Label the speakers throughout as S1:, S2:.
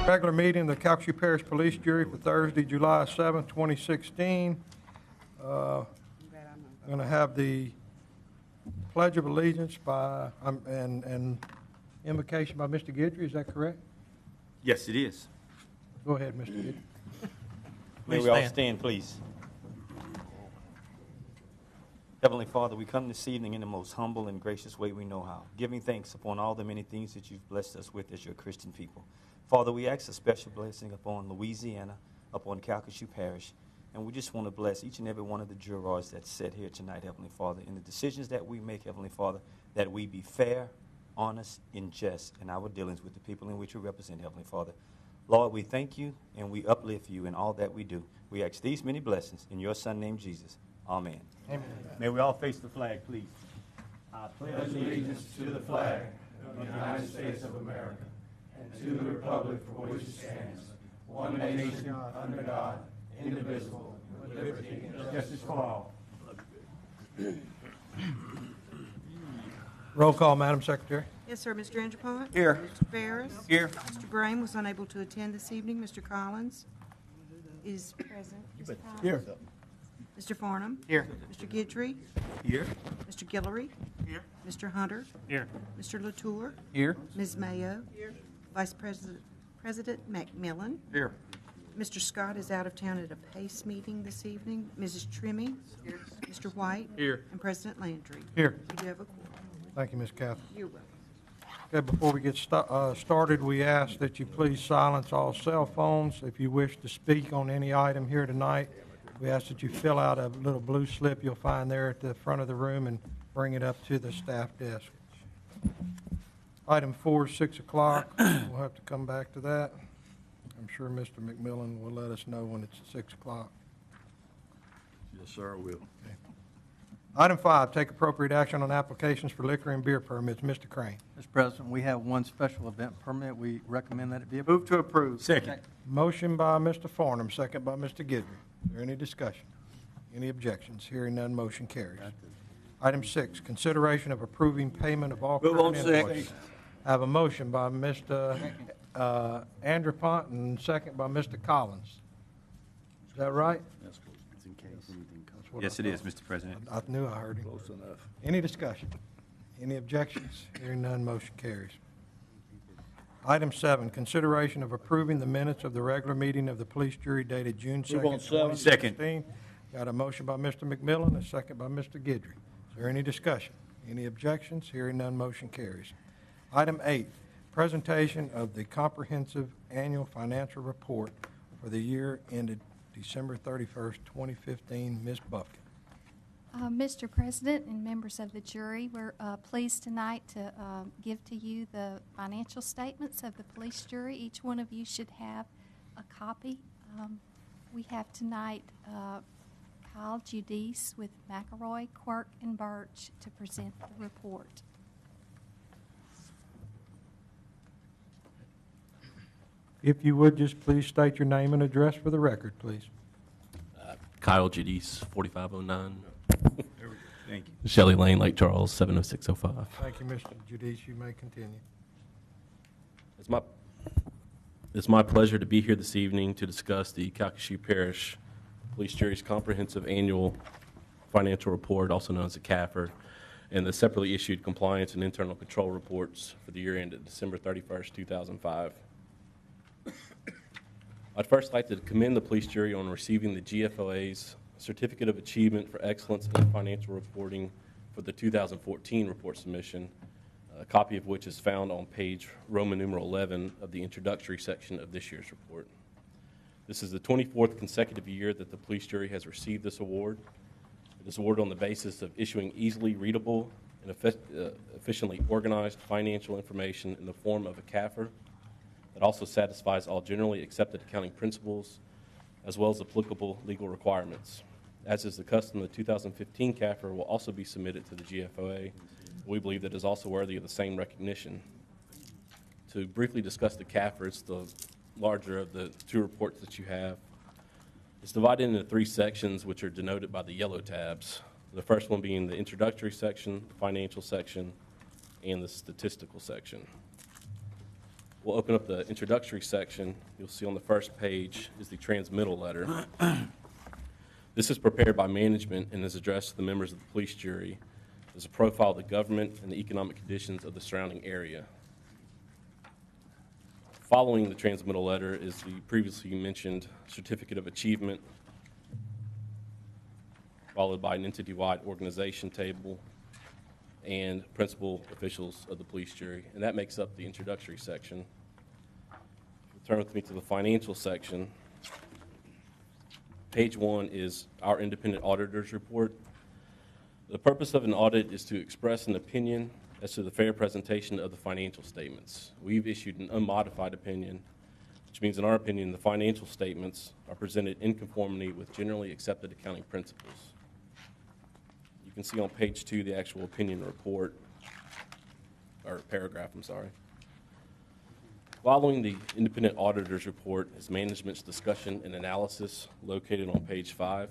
S1: Regular meeting of the Calcasieu Parish Police Jury for Thursday, July 7th, 2016. I'm going to have the Pledge of Allegiance by and invocation by Mr. Guidry. Is that correct?
S2: Yes, it is.
S1: Go ahead, Mr. Guidry.
S2: May we all stand, please. Heavenly Father, we come this evening in the most humble and gracious way we know how, giving thanks upon all the many things that you've blessed us with as your Christian people. Father, we ask a special blessing upon Louisiana, upon Calcasieu Parish, and we just want to bless each and every one of the jurors that sit here tonight, Heavenly Father, in the decisions that we make, Heavenly Father, that we be fair, honest, and just in our dealings with the people in which we represent, Heavenly Father. Lord, we thank you and we uplift you in all that we do. We ask these many blessings in your Son named Jesus. Amen.
S1: Amen.
S2: May we all face the flag, please.
S3: I pledge allegiance to the flag of the United States of America and to the republic for which it stands, one nation under God, indivisible, with liberty and justice for all.
S1: Roll call, Madam Secretary.
S4: Yes, sir. Mr. Andrepont?
S2: Here.
S4: Mr. Ferris?
S2: Here.
S4: Mr. Graham was unable to attend this evening. Mr. Collins is present. Mr. Collins?
S1: Here.
S4: Mr. Farnham?
S2: Here.
S4: Mr. Guidry?
S2: Here.
S4: Mr. Guillory?
S2: Here.
S4: Mr. Hunter?
S2: Here.
S4: Mr. Latour?
S2: Here.
S4: Ms. Mayo? Vice President McMillan?
S2: Here.
S4: Mr. Scott is out of town at a PACE meeting this evening. Mrs. Trimmie? Mr. White?
S2: Here.
S4: And President Landry.
S1: Here.
S4: We do have a quorum.
S1: Thank you, Ms. Catherine.
S4: You're welcome.
S1: Okay, before we get started, we ask that you please silence all cell phones. If you wish to speak on any item here tonight, we ask that you fill out a little blue slip you'll find there at the front of the room and bring it up to the staff desk. Item 4 is 6 o'clock. We'll have to come back to that. I'm sure Mr. McMillan will let us know when it's 6 o'clock.
S5: Yes, sir, I will.
S1: Item 5, take appropriate action on applications for liquor and beer permits. Mr. Crane.
S6: Mr. President, we have one special event permit. We recommend that it be approved.
S2: Move to approve. Second.
S1: Motion by Mr. Farnham, second by Mr. Guidry. Is there any discussion? Any objections? Hearing none, motion carries. Item 6, consideration of approving payment of all
S2: Move on
S1: current
S2: second.
S1: invoices. I have a motion by Mr. Andrepont and second by Mr. Collins. Is that right?
S5: That's close. It's in case anything comes.
S1: That's what
S2: Yes,
S1: I
S2: it is,
S1: thought.
S2: Mr. President.
S1: I knew I heard him.
S5: Close enough.
S1: Any discussion? Any objections? Hearing none, motion carries. Item 7, consideration of approving the minutes of the regular meeting of the police jury dated June 2nd, 2016. Got a motion by Mr. McMillan, a second by Mr. Guidry. Is there any discussion? Any objections? Hearing none, motion carries. Item 8, presentation of the comprehensive annual financial report for the year ended December 31st, 2015. Ms. Buffett.
S7: Mr. President and members of the jury, we're pleased tonight to give to you the financial statements of the police jury. Each one of you should have a copy. We have tonight Kyle Giudice with McElroy, Quirk, and Birch to present the report.
S1: If you would, just please state your name and address for the record, please.
S8: Kyle Giudice, 4509.
S2: Thank you.
S8: Shelley Lane, Lake Charles, 70605.
S1: Thank you, Mr. Giudice. You may continue.
S8: It's my pleasure to be here this evening to discuss the Calcasieu Parish Police Jury's comprehensive annual financial report, also known as the CAFR, and the separately issued compliance and internal control reports for the year ended December 31st, 2005. I'd first like to commend the police jury on receiving the GFOA's Certificate of Achievement for Excellence in Financial Reporting for the 2014 report submission, a copy of which is found on page Roman numeral 11 of the introductory section of this year's report. This is the 24th consecutive year that the police jury has received this award. It is awarded on the basis of issuing easily readable and efficiently organized financial information in the form of a CAFR that also satisfies all generally accepted accounting principles as well as applicable legal requirements. As is the custom, the 2015 CAFR will also be submitted to the GFOA. We believe that it is also worthy of the same recognition. To briefly discuss the CAFR, it's the larger of the two reports that you have. It's divided into 3 sections, which are denoted by the yellow tabs. The first one being the introductory section, the financial section, and the statistical section. We'll open up the introductory section. You'll see on the first page is the transmittal letter. This is prepared by management and is addressed to the members of the police jury as a profile of the government and the economic conditions of the surrounding area. Following the transmittal letter is the previously mentioned certificate of achievement, followed by an entity-wide organization table and principal officials of the police jury. And that makes up the introductory section. Turn with me to the financial section. Page 1 is our independent auditor's report. The purpose of an audit is to express an opinion as to the fair presentation of the financial statements. We've issued an unmodified opinion, which means in our opinion the financial statements are presented in conformity with generally accepted accounting principles. You can see on page 2 the actual opinion report, or paragraph, I'm sorry. Following the independent auditor's report is management's discussion and analysis located on page 5.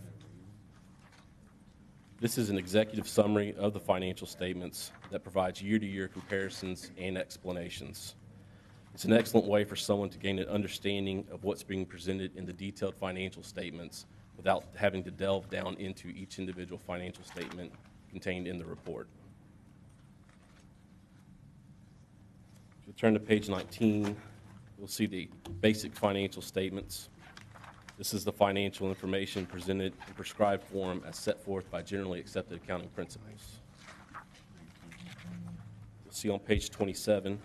S8: This is an executive summary of the financial statements that provides year-to-year comparisons and explanations. It's an excellent way for someone to gain an understanding of what's being presented in the detailed financial statements without having to delve down into each individual financial statement contained in the report. If you turn to page 19, you'll see the basic financial statements. This is the financial information presented in prescribed form as set forth by generally accepted accounting principles. You'll see on page 27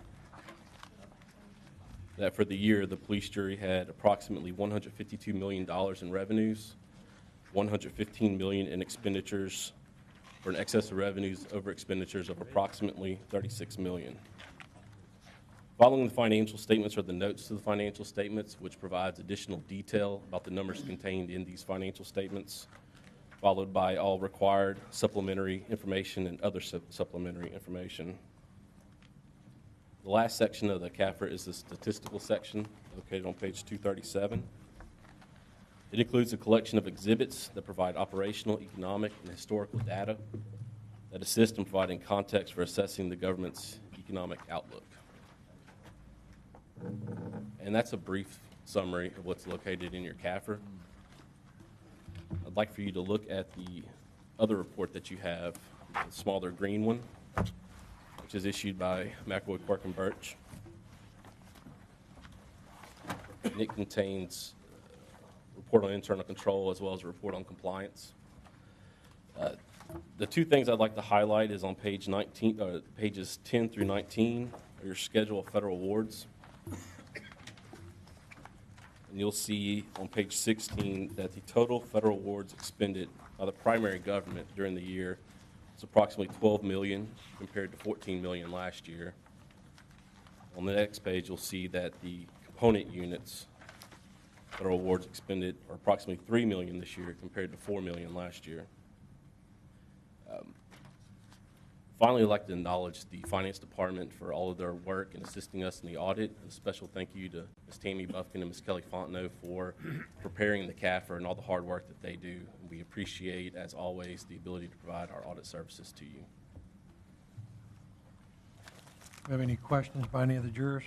S8: that for the year, the police jury had approximately $152 million in revenues, $115 million in expenditures, for an excess of revenues over expenditures of approximately $36 million. Following the financial statements are the notes to the financial statements, which provides additional detail about the numbers contained in these financial statements, followed by all required supplementary information and other supplementary information. The last section of the CAFR is the statistical section located on page 237. It includes a collection of exhibits that provide operational, economic, and historical data that assist in providing context for assessing the government's economic outlook. And that's a brief summary of what's located in your CAFR. I'd like for you to look at the other report that you have, the smaller green one, which is issued by McElroy, Quirk, and Birch. And it contains a report on internal control as well as a report on compliance. The two things I'd like to highlight is on page 19, pages 10 through 19 are your schedule of federal awards. And you'll see on page 16 that the total federal awards expended by the primary government during the year is approximately $12 million compared to $14 million last year. On the next page, you'll see that the component units federal awards expended are approximately $3 million this year compared to $4 million last year. Finally, I'd like to acknowledge the Finance Department for all of their work in assisting us in the audit. A special thank you to Ms. Tammy Buffkin and Ms. Kelly Fontenot for preparing the CAFR and all the hard work that they do. We appreciate, as always, the ability to provide our audit services to you.
S1: Do you have any questions by any of the jurors?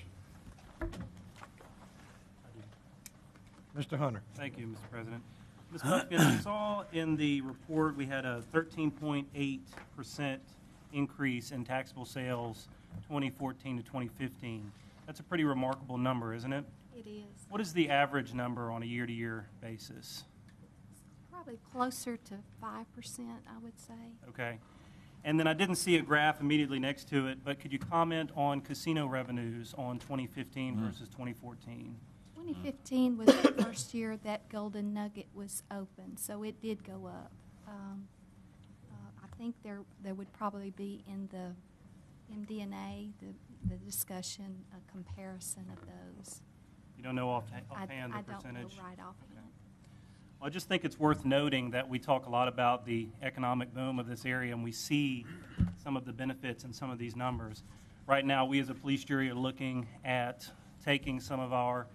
S1: Mr. Hunter.
S9: Thank you, Mr. President. Ms. Buffkin, I saw in the report we had a 13.8% increase in taxable sales 2014 to 2015. That's a pretty remarkable number, isn't it?
S7: It is.
S9: What is the average number on a year-to-year basis?
S7: Probably closer to 5%, I would say.
S9: Okay. And then I didn't see a graph immediately next to it, but could you comment on casino revenues on 2015 versus 2014?
S7: 2015 was the first year that Golden Nugget was open, so it did go up. I think there would probably be in the MD&A, the discussion, a comparison of those.
S9: You don't know offhand the percentage?
S7: I don't know right offhand.
S9: Okay. Well, I just think it's worth noting that we talk a lot about the economic boom of this area, and we see some of the benefits in some of these numbers. Right now, we as a police jury are looking at taking some of our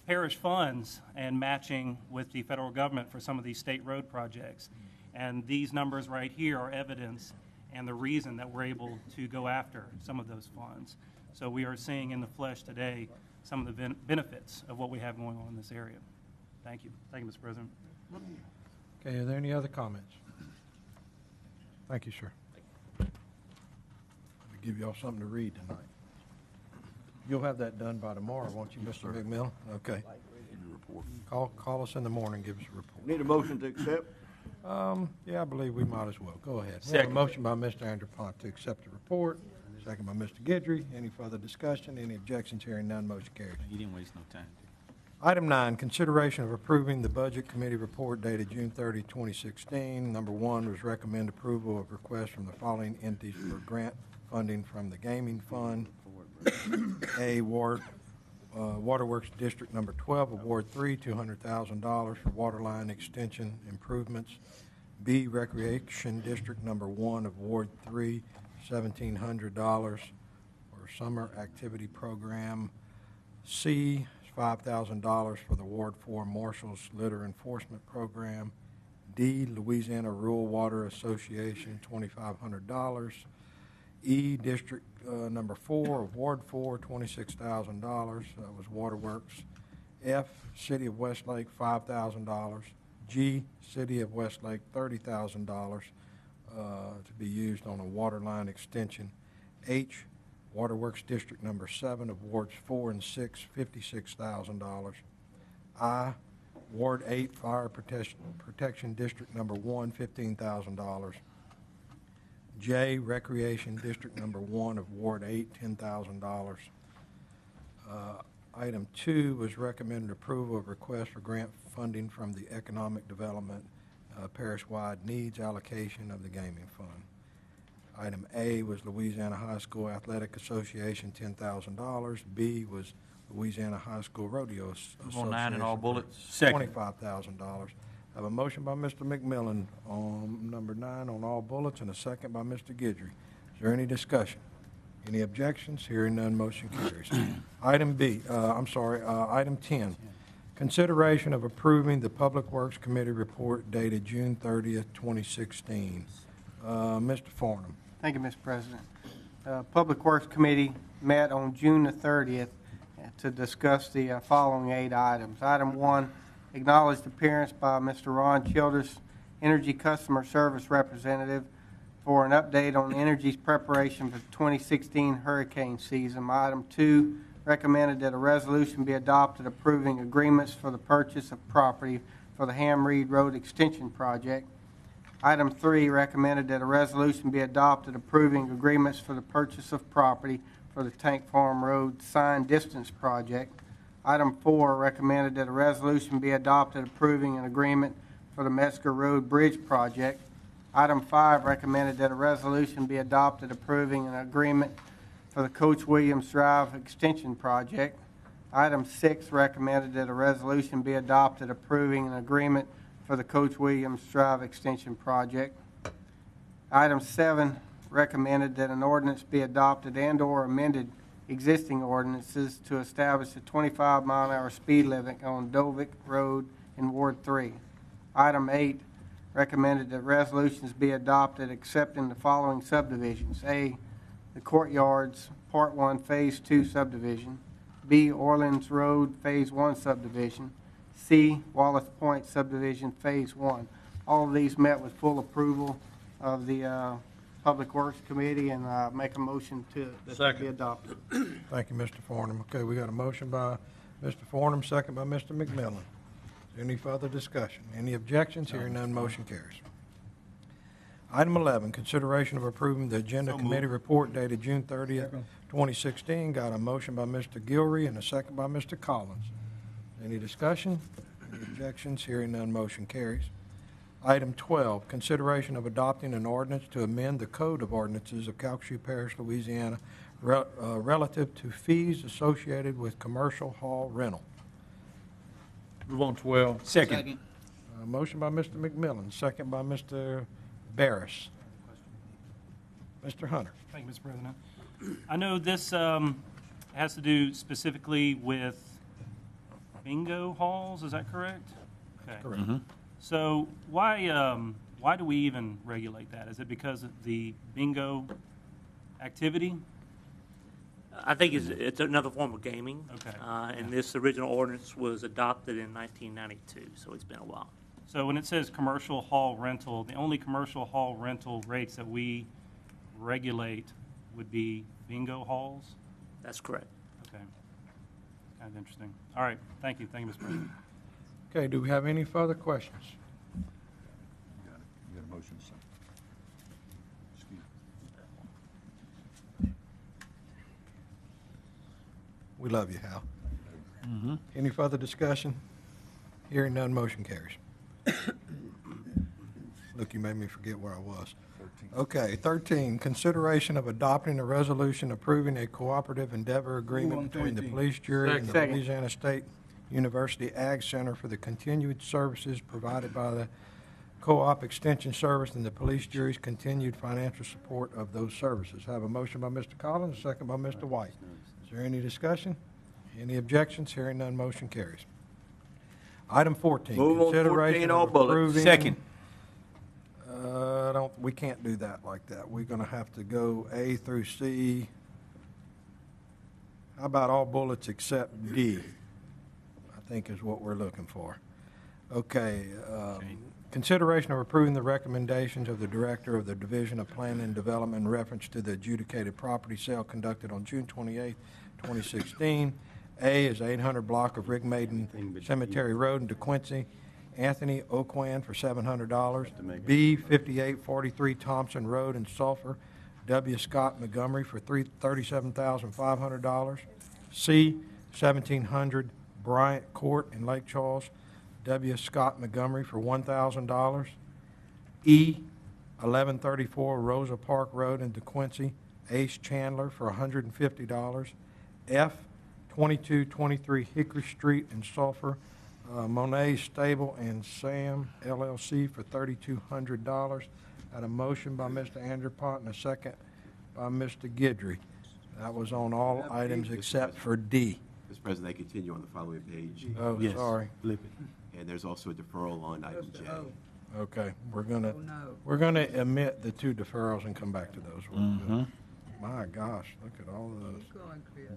S9: parish funds and matching with the federal government for some of these state road projects. And these numbers right here are evidence and the reason that we're able to go after some of those funds. So we are seeing in the flesh today some of the benefits of what we have going on in this area. Thank you. Thank you, Mr. President.
S1: Okay, are there any other comments? Thank you, sir. Let me give y'all something to read tonight. You'll have that done by tomorrow, won't you, Mr. McMillan? Okay. Call us in the morning, give us a report.
S5: Need a motion to accept?
S1: Yeah, I believe we might as well. Go ahead. We have a
S2: Second.
S1: motion by Mr. Andrew Pont to accept the report, second by Mr. Guidry. Any further discussion? Any objections? Hearing none, motion carries.
S2: You didn't waste no time.
S1: Item 9, consideration of approving the Budget Committee report dated June 30, 2016. Number 1 was recommend approval of requests from the following entities for grant funding from the Gaming Fund. A, Waterworks District Number 12, Award 3, $200,000 for waterline extension improvements. B, Recreation District Number 1, Award 3, $1,700 for summer activity program. C, $5,000 for the Ward 4 Marshals Litter Enforcement Program. D, Louisiana Rural Water Association, $2,500. E, District Number 4 of Ward 4, $26,000. That was Waterworks. F, City of Westlake, $5,000. G, City of Westlake, $30,000 to be used on a water line extension. H, Waterworks District Number 7 of Wards 4 and 6, $56,000. I, Ward 8 Fire Protection District Number 1, $15,000. J, Recreation District Number 1 of Ward 8, $10,000. Item 2 was recommended approval of request for grant funding from the Economic Development Parish-wide Needs Allocation of the Gaming Fund. Item A was Louisiana High School Athletic Association, $10,000. B was Louisiana High School Rodeo Association.
S2: On 9 and all bullets.
S1: $25,000. I have a motion by Mr. McMillan on number 9 on all bullets and a second by Mr. Guidry. Is there any discussion? Any objections? Hearing none, motion carries. Item 10, consideration of approving the Public Works Committee report dated June 30th, 2016. Mr. Farnham.
S10: Thank you, Mr. President. Public Works Committee met on June the 30th to discuss the following 8 items. Item 1, acknowledged appearance by Mr. Ron Childers, Energy Customer Service Representative, for an update on Energy's preparation for the 2016 hurricane season. Item 2, recommended that a resolution be adopted approving agreements for the purchase of property for the Ham Reed Road Extension Project. Item 3, recommended that a resolution be adopted approving agreements for the purchase of property for the Tank Farm Road Sign Distance Project. Item 4, recommended that a resolution be adopted approving an agreement for the Metzger Road Bridge Project. Item 5, recommended that a resolution be adopted approving an agreement for the Coach Williams Drive Extension Project. Item 6, recommended that a resolution be adopted approving an agreement for the Coach Williams Drive Extension Project. Item 7, recommended that an ordinance be adopted and/or amended existing ordinances to establish a 25-mile-an-hour speed limit on Dovick Road in Ward 3. Item 8, recommended that resolutions be adopted accepting the following subdivisions. A, the Courtyards Part 1 Phase 2 subdivision. B, Orleans Road Phase 1 subdivision. C, Wallace Point subdivision Phase 1. All of these met with full approval of the Public Works Committee, and make a motion that they be adopted.
S1: Thank you, Mr. Farnham. Okay, we got a motion by Mr. Farnham, second by Mr. McMillan. Any further discussion? Any objections? Hearing none, motion carries. Item 11, consideration of approving the Agenda Committee report dated June 30th, 2016. Got a motion by Mr. Gilry and a second by Mr. Collins. Any discussion? Any objections? Hearing none, motion carries. Item 12, consideration of adopting an ordinance to amend the Code of Ordinances of Calcasieu Parish, Louisiana, relative to fees associated with commercial hall rental.
S5: Move on 12.
S2: Second.
S1: Motion by Mr. McMillan, second by Mr. Barris. Mr. Hunter.
S9: Thank you, Mr. President. I know this has to do specifically with bingo halls, is that correct? Okay.
S1: Correct.
S9: So why do we even regulate that? Is it because of the bingo activity?
S11: I think it's another form of gaming.
S9: Okay.
S11: And this original ordinance was adopted in 1992, so it's been a while.
S9: So when it says commercial hall rental, the only commercial hall rental rates that we regulate would be bingo halls?
S11: That's correct.
S9: Okay. Kind of interesting. All right, thank you, Mr. President.
S1: Okay, do we have any further questions?
S3: You got a motion, sir. Excuse me.
S1: We love you, Hal. Any further discussion? Hearing none, motion carries. Look, you made me forget where I was. Okay, 13, consideration of adopting a resolution approving a cooperative endeavor agreement between the police jury and the
S10: Second.
S1: Louisiana State University Ag Center for the continued services provided by the Co-op Extension Service and the police jury's continued financial support of those services. I have a motion by Mr. Collins, a second by Mr. White. Is there any discussion? Any objections? Hearing none, motion carries. Item 14.
S5: Move on
S1: consideration
S5: 14 all
S1: of
S5: bullets.
S1: approving-
S5: Second.
S1: we can't do that like that. We're going to have to go A through C. How about all bullets except D? I think is what we're looking for. Okay. Consideration of approving the recommendations of the Director of the Division of Planning and Development in reference to the adjudicated property sale conducted on June 28, 2016. A is 800 block of Rick Maiden Cemetery Road in DeQuincy. Anthony Oquan for $700. B, 5843 Thompson Road in Sulphur. W. Scott Montgomery for $37,500. C, 1700 Bryant Court in Lake Charles. W. Scott Montgomery for $1,000. E, 1134 Rosa Park Road in DeQuincy. Ace Chandler for $150. F, 2223 Hickory Street in Sulphur. Monet Stable and Sam LLC for $3,200. Had a motion by Mr. Anderpont and a second by Mr. Guidry. That was on all items except for D.
S12: Mr. President, I continue on the following page.
S1: Oh, sorry.
S12: And there's also a deferral on item J.
S1: Okay, we're gonna omit the two deferrals and come back to those. My gosh, look at all of those.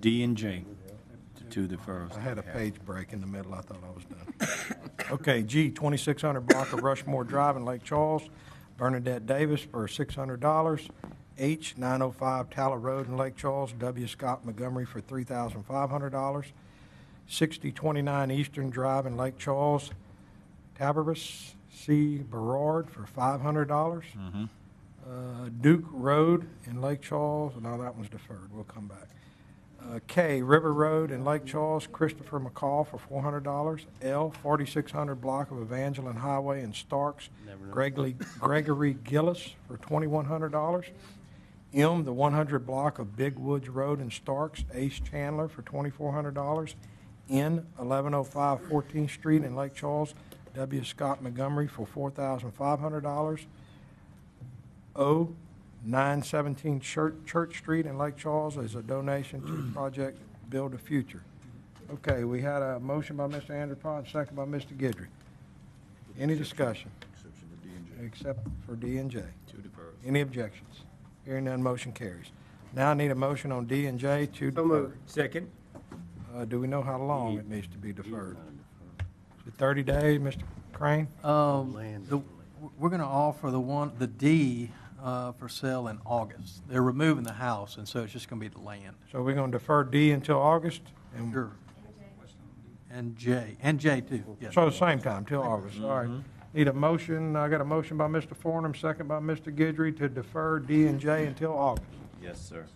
S5: D and J, the two deferrals.
S1: I had a page break in the middle. I thought I was done. Okay, G, 2600 block of Rushmore Drive in Lake Charles. Bernadette Davis for $600. H, 905 Talla Road in Lake Charles. W. Scott Montgomery for $3,500. 6029 Eastern Drive in Lake Charles. Tabarus C. Berard for $500. Duke Road in Lake Charles. No, that one's deferred. We'll come back. K, River Road in Lake Charles, Christopher McCall for $400. L, 4600 block of Evangeline Highway in Starks, Gregory Gillis for $2,100. M, the 100 block of Big Woods Road in Starks, Ace Chandler for $2,400. N, 1105 14th Street in Lake Charles, W. Scott Montgomery for $4,500. O, 917 Church Street in Lake Charles as a donation to Project Build a Future. Okay, we had a motion by Mr. Anderpont, second by Mr. Guidry. Any discussion? Except for D and J. Any objections? Hearing none, motion carries. Now I need a motion on D and J to defer.
S5: Second.
S1: Do we know how long it needs to be deferred? Is it 30 days, Mr. Crane?
S6: We're going to offer the D for sale in August. They're removing the house, and so it's just going to be the land.
S1: So we're going to defer D until August? And
S6: Sure. And J too, yes.
S1: So at the same time, till August, all right. Need a motion, I got a motion by Mr. Farnum, second by Mr. Guidry to defer D and J until August.
S2: Yes, sir.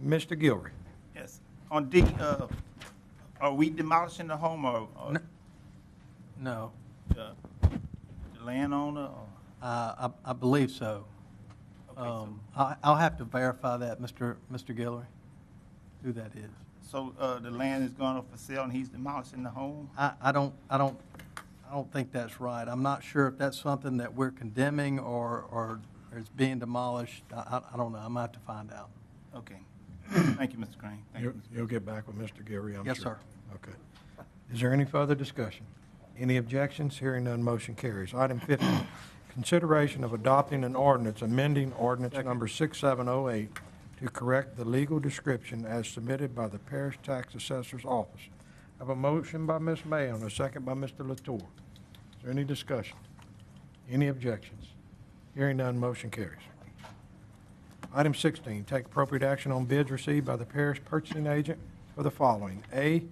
S1: Mr. Gilry.
S13: Yes. On D, are we demolishing the home or
S6: No,
S13: the landowner? Or?
S6: I believe so.
S13: Okay,
S6: I'll have to verify that, Mr. Guillory, who that is.
S13: So the land is going up for sale and he's demolishing the home?
S6: I don't think that's right. I'm not sure if that's something that we're condemning or it's being demolished. I don't know. I'm going to have to find out.
S13: Okay. Thank you, Mr. Crane. Thank you.
S1: You'll get back with Mr. Gilry, I'm sure.
S6: Yes, sir.
S1: Okay. Is there any further discussion? Any objections? Hearing none, motion carries. Item 15, consideration of adopting an ordinance amending ordinance number 6708 to correct the legal description as submitted by the Parish Tax Assessor's Office. I have a motion by Ms. Mayo and a second by Mr. Latour. Is there any discussion? Any objections? Hearing none, motion carries. Item 16, take appropriate action on bids received by the parish purchasing agent for the following. A,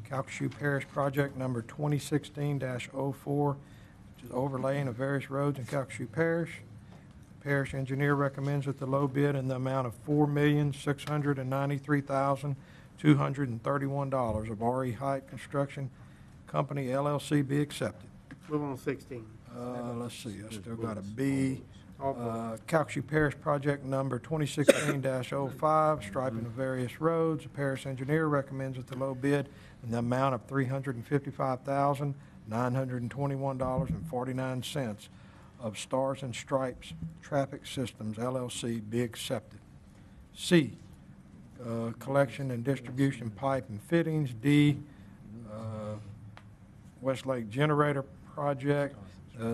S1: Calcasieu Parish Project Number 2016-04, which is overlaying of various roads in Calcasieu Parish. Parish engineer recommends that the low bid in the amount of $4,693,231 of RE Height Construction Company LLC be accepted.
S10: Move on 16.
S1: Let's see, I still got a B. Calcasieu Parish Project Number 2016-05, striping of various roads. The parish engineer recommends that the low bid in the amount of $355,921.49 of Stars and Stripes Traffic Systems LLC be accepted. C, collection and distribution pipe and fittings. D, Westlake Generator Project.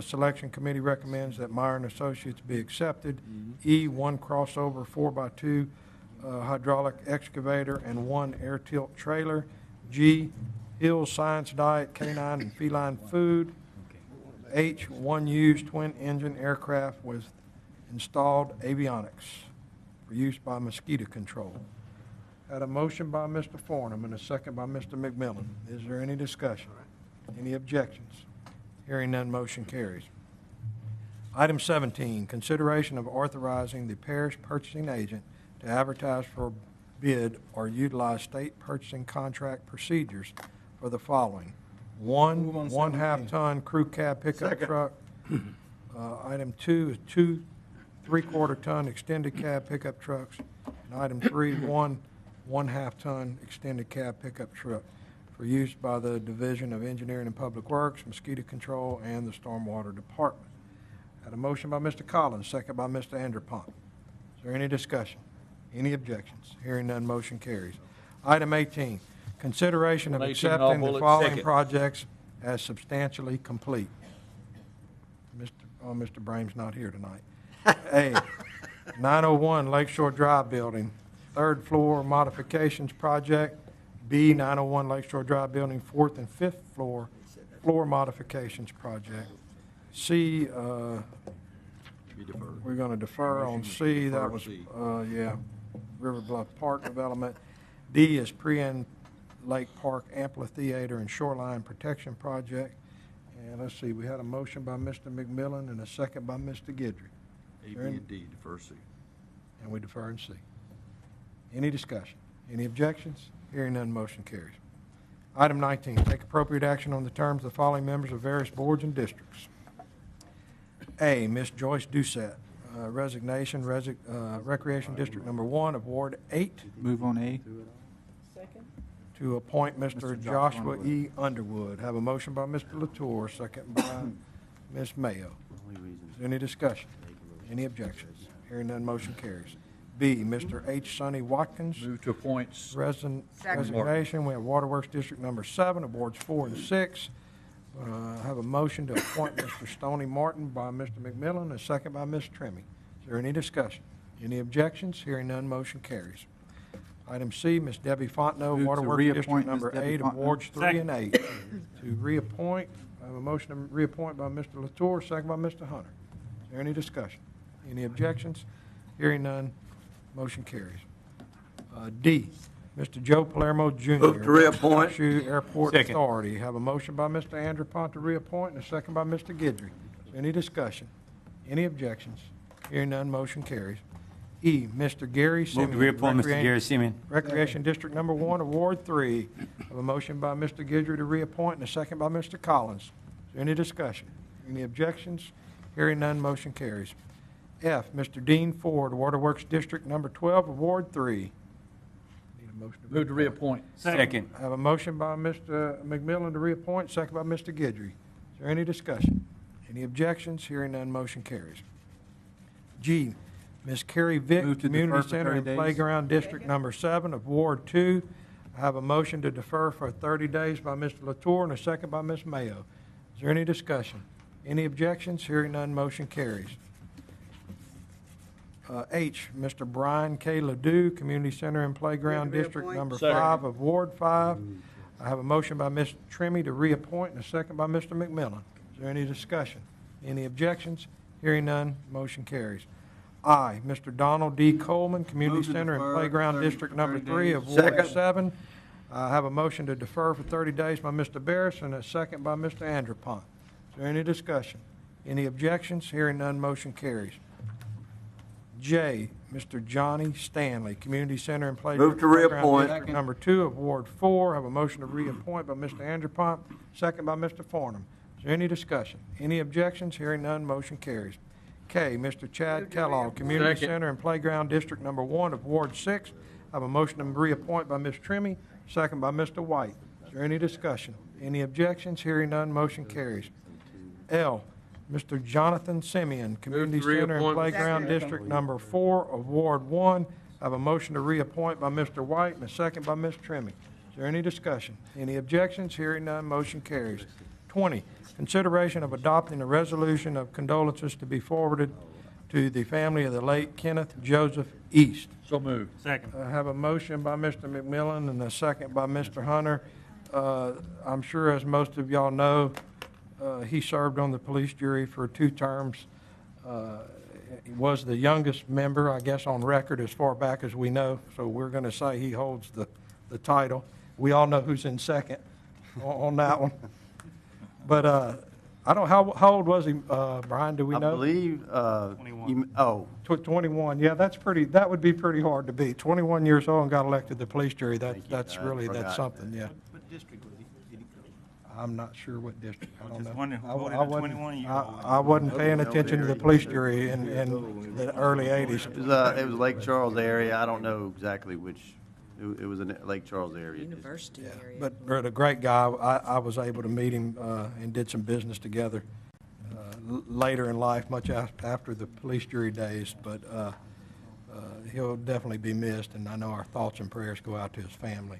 S1: Selection Committee recommends that Meyer and Associates be accepted. E, one crossover 4x2 hydraulic excavator and one air tilt trailer. G, Hills Science Diet Canine and Feline Food. H, one used twin-engine aircraft with installed avionics for use by mosquito control. Had a motion by Mr. Farnham and a second by Mr. McMillan. Is there any discussion? Any objections? Hearing none, motion carries. Item 17, consideration of authorizing the parish purchasing agent to advertise for bid or utilize state purchasing contract procedures for the following. One half-ton crew cab pickup truck. Item 2 is 2 3/4-ton extended cab pickup trucks. And item 3, one half-ton extended cab pickup truck for use by the Division of Engineering and Public Works, Mosquito Control, and the Stormwater Department. Had a motion by Mr. Collins, second by Mr. Anderpont. Is there any discussion? Any objections? Hearing none, motion carries. Item 18, consideration of accepting the following projects as substantially complete. Mr. Brame's not here tonight. A, 901 Lakeshore Drive Building, third floor modifications project. B, 901 Lakeshore Drive Building, fourth and fifth floor modifications project. C, we're going to defer on C. That was, River Bluff Park Development. D is Prien Lake Park Amphitheater and Shoreline Protection Project. And let's see, we had a motion by Mr. McMillan and a second by Mr. Guidry.
S3: A, B, and D, defer C.
S1: And we defer in C. Any discussion? Any objections? Hearing none, motion carries. Item 19, take appropriate action on the terms of the following members of various boards and districts. A, Miss Joyce Doucette, resignation, Recreation District Number 1 of Ward 8.
S3: Move on A.
S1: To appoint Mr. Joshua E. Underwood. Have a motion by Mr. Latour, second by Ms. Mayo. Is there any discussion? Any objections? Hearing none, motion carries. B, Mr. H. Sonny Watkins.
S3: Move to appoint.
S1: Resignation. We have Waterworks District Number 7 of Wards 4 and 6. Have a motion to appoint Mr. Stoney Martin by Mr. McMillan, a second by Ms. Trimmie. Is there any discussion? Any objections? Hearing none, motion carries. Item C, Ms. Debbie Fontenot, Waterworks District Number 8 of Wards 3 and 8. To reappoint, I have a motion to reappoint by Mr. Latour, second by Mr. Hunter. Is there any discussion? Any objections? Hearing none, motion carries. D, Mr. Joe Palermo Jr.
S3: Move to reappoint.
S1: Calcasieu Airport Authority. Have a motion by Mr. Anderpont to reappoint and a second by Mr. Guidry. Is there any discussion? Any objections? Hearing none, motion carries. E, Mr. Gary Simeon.
S2: Move to reappoint Mr. Gary Simeon.
S1: Recreation District Number 1 of Ward 3. Have a motion by Mr. Guidry to reappoint and a second by Mr. Collins. Is there any discussion? Any objections? Hearing none, motion carries. F, Mr. Dean Ford, Waterworks District Number 12 of Ward 3. Need a motion to
S3: Move to reappoint.
S2: Second.
S1: I have a motion by Mr. McMillan to reappoint, second by Mr. Guidry. Is there any discussion? Any objections? Hearing none, motion carries. G, Ms. Carrie Vick,
S3: Move to
S1: Community
S3: defer for
S1: Center
S3: 30
S1: and
S3: days.
S1: Playground District Number 7 of Ward 2. I have a motion to defer for 30 days by Mr. Latour and a second by Ms. Mayo. Is there any discussion? Any objections? Hearing none, motion carries. H, Mr. Brian K. Ledoux, Community Center and Playground District Number 5 of Ward 5. I have a motion by Mr. Trimmy to reappoint and a second by Mr. McMillan. Is there any discussion? Any objections? Hearing none, motion carries. I, Mr. Donald D. Coleman, Community Center and Playground District Number 3 of Ward 7. I have a motion to defer for 30 days by Mr. Barris and a second by Mr. Andrepont. Is there any discussion? Any objections? Hearing none, motion carries. J, Mr. Johnny Stanley, Community Center and Playground
S14: Move to reappoint.
S1: District Number 2 of Ward 4. I have a motion to reappoint by Mr. Andrepont, second by Mr. Farnham. Is there any discussion? Any objections? Hearing none, motion carries. K, Mr. Chad Kellogg, Community Center and Playground District Number 1 of Ward 6. I have a motion to reappoint by Ms. Trimmy, second by Mr. White. Is there any discussion? Any objections? Hearing none, motion carries. L, Mr. Jonathan Simeon, Community Center and Playground District Number 4 of Ward 1. I have a motion to reappoint by Mr. White and a second by Ms. Trimmy. Is there any discussion? Any objections? Hearing none, motion carries. 20, consideration of adopting a resolution of condolences to be forwarded to the family of the late Kenneth Joseph East.
S5: So moved.
S9: Second.
S1: I have a motion by Mr. McMillan and a second by Mr. Hunter. I'm sure, as most of y'all know, he served on the police jury for 2 terms. He was the youngest member, I guess, on record as far back as we know, so we're going to say he holds the title. We all know who's in second on that one. But I don't, how old was he, Brian, do we know?
S14: I believe,
S9: 21.
S1: 21, yeah, that would be pretty hard to beat. 21 years old and got elected to the police jury, that's something, yeah.
S13: What district was he? Did he go?
S1: I'm not sure what district, I don't
S13: Just
S1: know.
S13: wondering who
S1: I
S13: voted
S1: wasn't-
S13: a 21-year-old.
S1: I wasn't paying attention to the police jury in the early 80s.
S14: it was Lake Charles area. I don't know exactly which. It was in the Lake Charles area.
S4: University area.
S1: But a great guy. I was able to meet him and did some business together later in life, much after the police jury days. But he'll definitely be missed, and I know our thoughts and prayers go out to his family.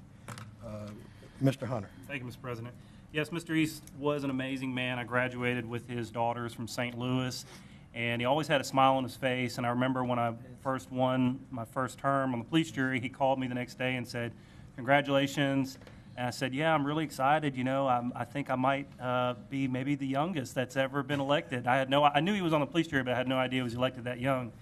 S1: Mr. Hunter.
S9: Thank you, Mr. President. Yes, Mr. East was an amazing man. I graduated with his daughters from St. Louis, and he always had a smile on his face. And I remember when I first won my first term on the police jury, he called me the next day and said, "Congratulations." And I said, "Yeah, I'm really excited. You know, I think I might be maybe the youngest that's ever been elected." I knew he was on the police jury, but I had no idea he was elected that young.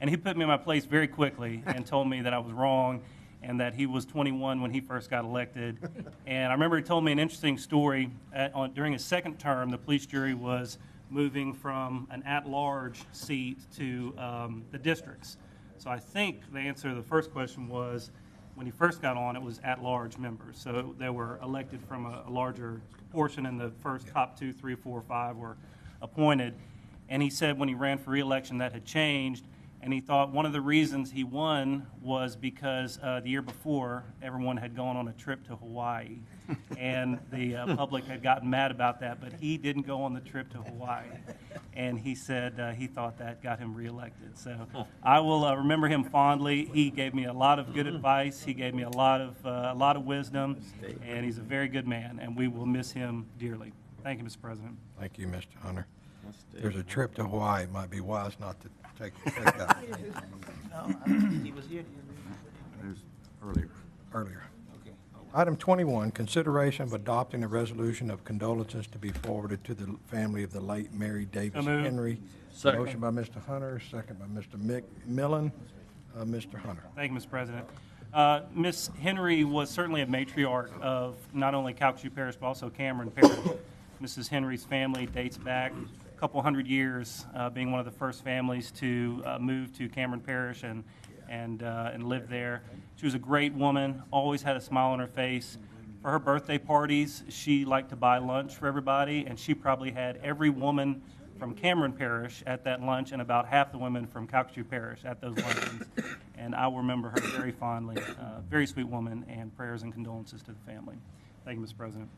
S9: And he put me in my place very quickly and told me that I was wrong and that he was 21 when he first got elected. And I remember he told me an interesting story. During his second term, the police jury was moving from an at-large seat to the districts. So I think the answer to the first question was, when he first got on, it was at-large members. So they were elected from a larger portion, and the first top 2, 3, 4, 5 were appointed. And he said when he ran for re-election that had changed, and he thought one of the reasons he won was because the year before, everyone had gone on a trip to Hawaii. And the public had gotten mad about that, but he didn't go on the trip to Hawaii. And he said he thought that got him reelected. So I will remember him fondly. He gave me a lot of good advice. He gave me a lot of wisdom, and he's a very good man, and we will miss him dearly. Thank you, Mr. President.
S1: Thank you, Mr. Hunter. There's a trip to Hawaii. It might be wise not to take that
S13: He was here.
S1: earlier. Item 21, consideration of adopting a resolution of condolences to be forwarded to the family of the late Mary Davis
S9: So moved.
S1: Henry.
S5: Second.
S1: Motion by Mr. Hunter, second by Mr. McMillan. Mr. Hunter.
S9: Thank you, Mr. President. Ms. Henry was certainly a matriarch of not only Calcasieu Parish, but also Cameron Parish. Mrs. Henry's family dates back a couple hundred years, being one of the first families to move to Cameron Parish and live there. She was a great woman, always had a smile on her face. For her birthday parties, she liked to buy lunch for everybody, and she probably had every woman from Cameron Parish at that lunch and about half the women from Calcasieu Parish at those luncheons. And I will remember her very fondly. Very sweet woman, and prayers and condolences to the family. Thank you, Mr. President.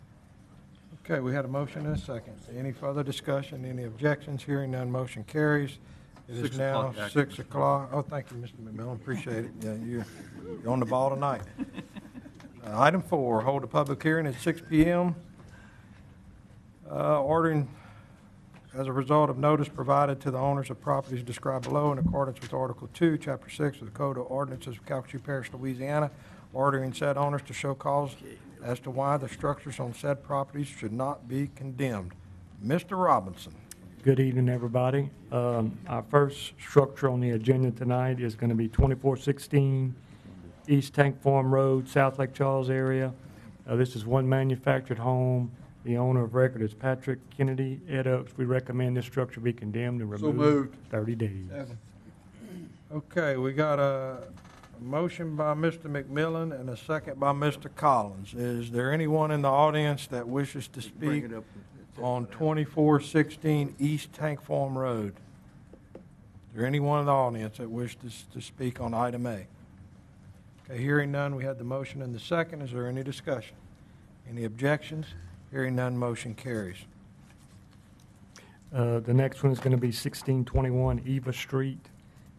S1: Okay, we had a motion and a second. Any further discussion, any objections? Hearing none, motion carries. It is
S5: 6
S1: now
S5: o'clock, Jack.
S1: 6 o'clock. Oh, thank you, Mr. McMillan, appreciate it. Yeah, you're on the ball tonight. Item 4, hold a public hearing at 6 p.m. Ordering as a result of notice provided to the owners of properties described below in accordance with Article 2, Chapter 6 of the Code of Ordinances of Calcasieu Parish, Louisiana, ordering said owners to show cause as to why the structures on said properties should not be condemned. Mr. Robinson.
S15: Good evening, everybody. Our first structure on the agenda tonight is going to be 2416 East Tank Farm Road, South Lake Charles area. This is one manufactured home. The owner of record is Patrick Kennedy Ed Oaks. We recommend this structure be condemned and removed 30 days.
S1: Okay, we got a motion by Mr. McMillan and a second by Mr. Collins. Is there anyone in the audience that wishes to speak on 2416 East Tank Farm Road? Is there anyone in the audience that wishes to speak on item A? Okay, hearing none, we had the motion and the second. Is there any discussion? Any objections? Hearing none, motion carries.
S15: The next one is going to be 1621 Eva Street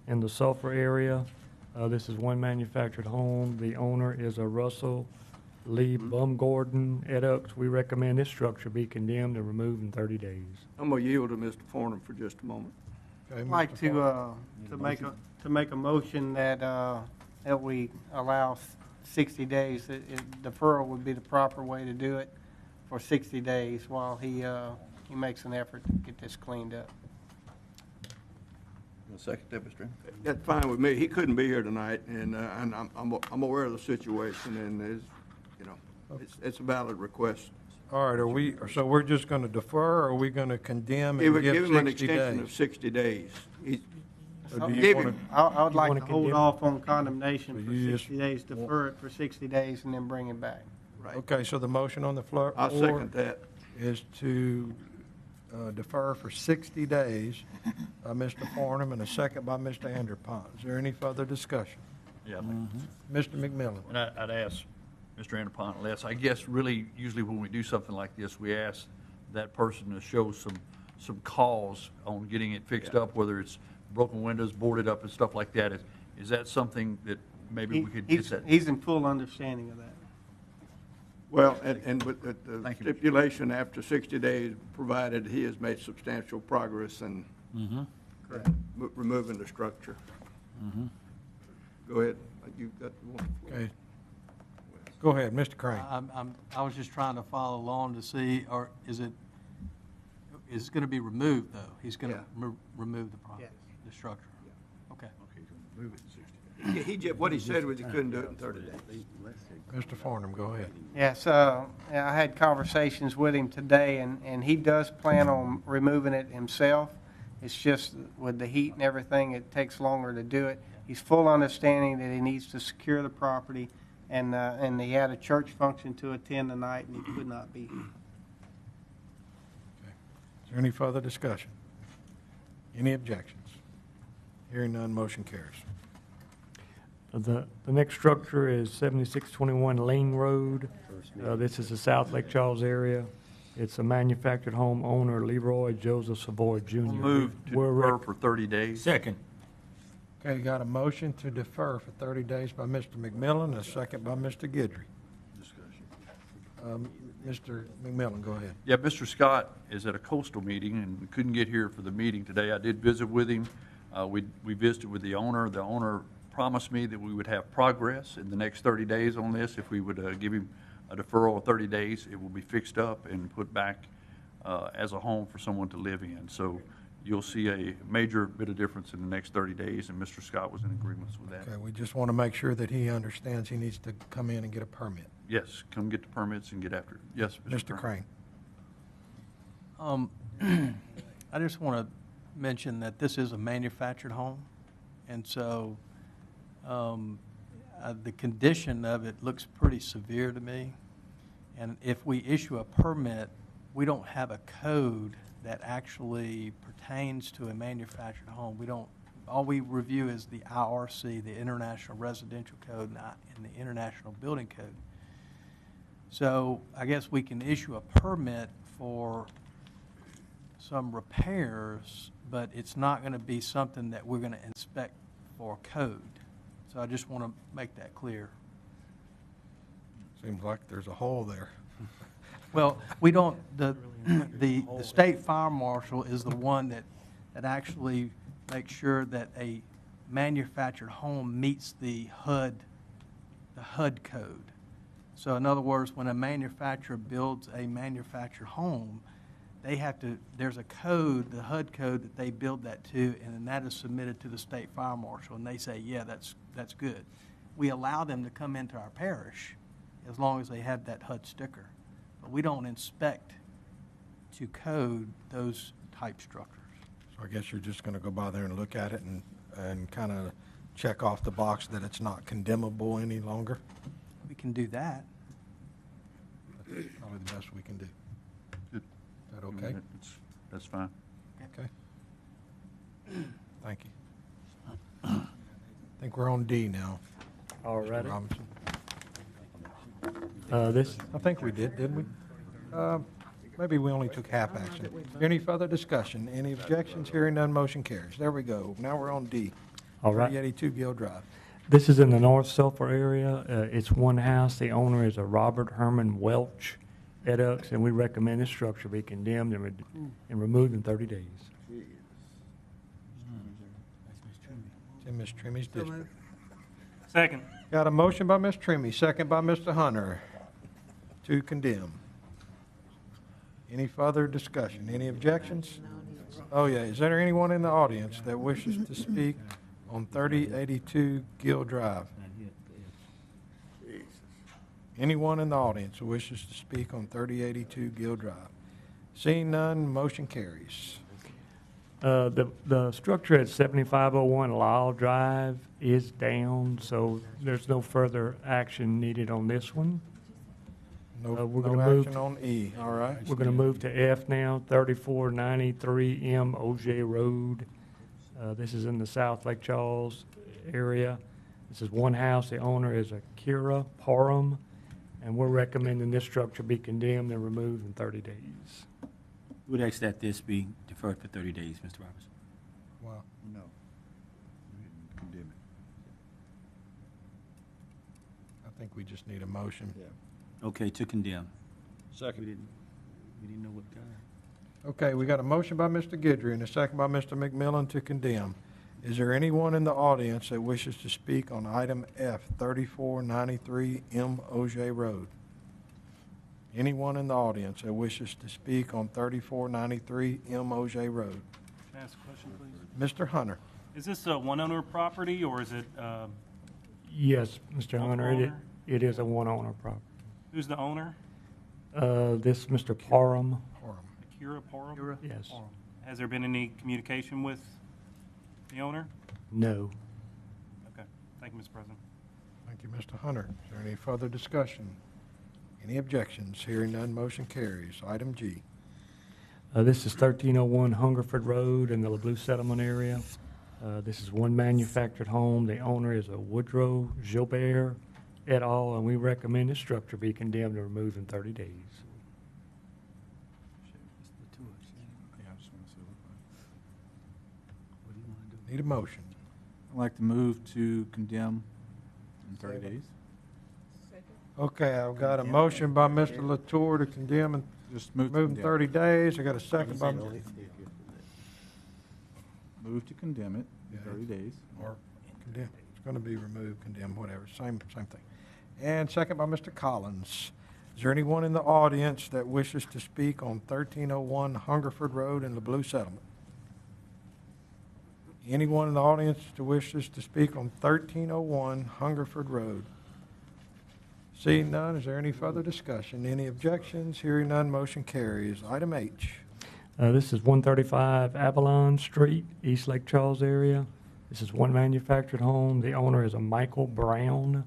S15: in the Sulphur area. This is one manufactured home. The owner is a Russell Lee Bumgordon Ed Oaks. We recommend this structure be condemned and removed in 30 days.
S16: I'm going to yield to Mr. Farnham for just a moment.
S1: Okay,
S10: I'd like to make a motion that that we allow 60 days. Deferral would be the proper way to do it for 60 days while he makes an effort to get this cleaned up.
S14: Second that, Mr. Chairman.
S16: That's fine with me. He couldn't be here tonight, and I'm aware of the situation, and it's a valid request.
S1: All right, so we're just going to defer, or are we going to condemn
S16: He
S1: and
S16: would
S1: give
S16: give
S1: 60
S16: him
S1: days?
S16: an extension of 60 days.
S1: So do you
S16: Give
S1: wanna-
S16: him.
S10: I would like
S15: wanna
S10: to hold
S15: condemn-
S10: off on condemnation
S1: So
S10: for
S1: you
S10: 60 days, defer it for 60 days, and then bring it back.
S1: Okay, so the motion on the floor
S16: I'll second that.
S1: is to defer for 60 days by Mr. Farnham and a second by Mr. Anderpont. Is there any further discussion?
S17: Yeah.
S1: Mr. McMillan?
S17: And I'd ask Mr. Anderpont, Les, I guess really usually when we do something like this, we ask that person to show some cause on getting it fixed up, whether it's broken windows, boarded up and stuff like that. Is that something that maybe we could get that?
S10: He's in full understanding of that.
S16: Well, and with the
S17: Thank you.
S16: stipulation after 60 days, provided he has made substantial progress in removing the structure. Go ahead. You've got one.
S1: Okay. Go ahead, Mr. Crane.
S6: I was just trying to follow along to see, or is it going to be removed, though? He's going to remove the property, the structure? Okay.
S17: Move it to 60 days.
S16: What he said was he couldn't do it in 30 days.
S1: Mr. Farnham, go ahead.
S10: Yes, I had conversations with him today, and he does plan on removing it himself. It's just with the heat and everything, it takes longer to do it. He's full understanding that he needs to secure the property, and he had a church function to attend tonight, and he could not be here.
S1: Is there any further discussion? Any objections? Hearing none, motion carries.
S15: The next structure is 7621 Lane Road. This is the South Lake Charles area. It's a manufactured home owner, Leroy Joseph Savoy Jr.
S17: Move to defer for 30 days.
S5: Second.
S1: Okay, got a motion to defer for 30 days by Mr. McMillan, and a second by Mr. Guidry. Mr. McMillan, go ahead.
S17: Yeah, Mr. Scott is at a coastal meeting and couldn't get here for the meeting today. I did visit with him. We visited with the owner. The owner promised me that we would have progress in the next 30 days on this. If we would give him a deferral of 30 days, it will be fixed up and put back as a home for someone to live in. So you'll see a major bit of difference in the next 30 days, and Mr. Scott was in agreement with that.
S1: Okay, we just want to make sure that he understands he needs to come in and get a permit.
S17: Yes, come get the permits and get after it. Yes,
S1: Mr. Crane.
S6: I just want to mention that this is a manufactured home, and so the condition of it looks pretty severe to me. And if we issue a permit, we don't have a code that actually pertains to a manufactured home. We don't. All we review is the IRC, the International Residential Code, and the International Building Code. So I guess we can issue a permit for some repairs, but it's not going to be something that we're going to inspect for code. So I just want to make that clear.
S1: Seems like there's a hole there.
S6: Well, we don't, the state fire marshal is the one that actually makes sure that a manufactured home meets the HUD code. So in other words, when a manufacturer builds a manufactured home, they have to, there's a code, the HUD code, that they build that to, and then that is submitted to the state fire marshal, and they say, yeah, that's good. We allow them to come into our parish as long as they have that HUD sticker. But we don't inspect to code those type structures.
S1: So I guess you're just gonna go by there and look at it and kind of check off the box that it's not condemnable any longer?
S6: We can do that.
S1: That's probably the best we can do.
S17: Good.
S1: Is that okay?
S17: That's fine.
S1: Okay. Thank you. I think we're on D now.
S15: All
S1: Mr.
S15: righty.
S1: Robinson.
S15: I
S1: think we did, didn't we? Maybe we only took half action. Any further discussion? Any objections? Hearing none, motion carries. There we go. Now we're on D.
S15: All right.
S1: 3082 Gill Drive.
S15: This is in the North Sulphur area. It's one house. The owner is a Robert Herman Welch Edux, and we recommend this structure be condemned and removed in 30 days.
S1: It's in Ms. Trimmy's district.
S9: Second.
S1: Got a motion by Ms. Trimmy, second by Mr. Hunter to condemn. Any further discussion? Any objections? Oh, yeah. Is there anyone in the audience that wishes to speak on 3082 Gill Drive? Anyone in the audience who wishes to speak on 3082 Gill Drive? Seeing none, motion carries.
S15: The structure at 7501 Lyle Drive is down, so there's no further action needed on this one.
S1: No,
S15: we're
S1: no
S15: gonna move
S1: action on E, all right?
S15: We're going to move to F now, 3493 M OJ Road. This is in the South Lake Charles area. This is one house. The owner is Akira Parham, and we're recommending this structure be condemned and removed in 30 days.
S5: Would ask that this be deferred for 30 days, Mr. Robertson.
S1: Wow.
S17: No. Condemn
S1: I think we just need a motion.
S5: Okay, to condemn.
S17: Second.
S5: We didn't know what guy.
S1: Okay, we got a motion by Mr. Guidry and a second by Mr. McMillan to condemn. Is there anyone in the audience that wishes to speak on item F, 3493 M OJ Road? Anyone in the audience that wishes to speak on 3493 M OJ Road?
S9: Can I ask a question, please?
S1: Mr. Hunter.
S9: Is this a one-owner property, or is it,
S15: Yes, Mr. Hunter,
S9: owner?
S15: it is a one-owner property.
S9: who's the owner?
S15: This Mr. Parham.
S9: Akira Parham?
S15: Yes.
S9: Has there been any communication with the owner?
S15: No.
S9: Okay. Thank you, Mr. President.
S1: Thank you, Mr. Hunter. Is there any further discussion? Any objections? Hearing none, motion carries. Item G.
S15: This is 1301 Hungerford Road in the LeBlue Settlement area. This is one manufactured home. The owner is a Woodrow Gilbert et al., and we recommend this structure be condemned and removed in 30 days.
S1: Need a motion.
S18: I'd like to move to condemn in 30 days.
S1: Okay, I've got a motion by Mr. Latour to condemn and
S18: Just move to
S1: move in
S18: condemn.
S1: 30 days. I got a second by,
S18: Move to condemn it in 30 days.
S1: or condemn. It's going to be removed, condemn, whatever, same thing. And second by Mr. Collins. Is there anyone in the audience that wishes to speak on 1301 Hungerford Road in the Blue Settlement? Anyone in the audience that wishes to speak on 1301 Hungerford Road? Seeing none, is there any further discussion? Any objections? Hearing none, motion carries. Item H.
S15: This is 135 Avalon Street, East Lake Charles area. This is one manufactured home. The owner is a Michael Brown.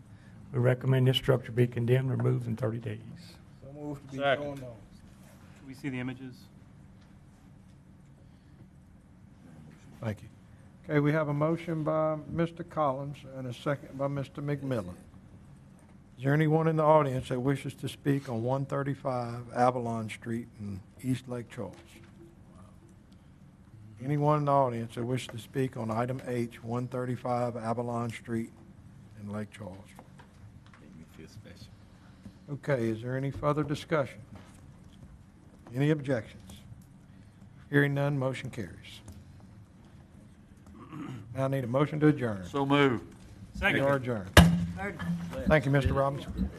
S15: We recommend this structure be condemned and removed in 30 days.
S1: So moved to be
S9: Second.
S1: going on.
S9: Can we see the images?
S1: Thank you. Okay, we have a motion by Mr. Collins and a second by Mr. McMillan. Is there anyone in the audience that wishes to speak on 135 Avalon Street in East Lake Charles? Anyone in the audience that wishes to speak on item H, 135 Avalon Street in Lake Charles?
S5: Make me feel special.
S1: Okay, is there any further discussion? Any objections? Hearing none, motion carries. Now I need a motion to adjourn.
S17: So moved.
S9: Second.
S1: We are adjourned. Thank you, Mr. Robinson.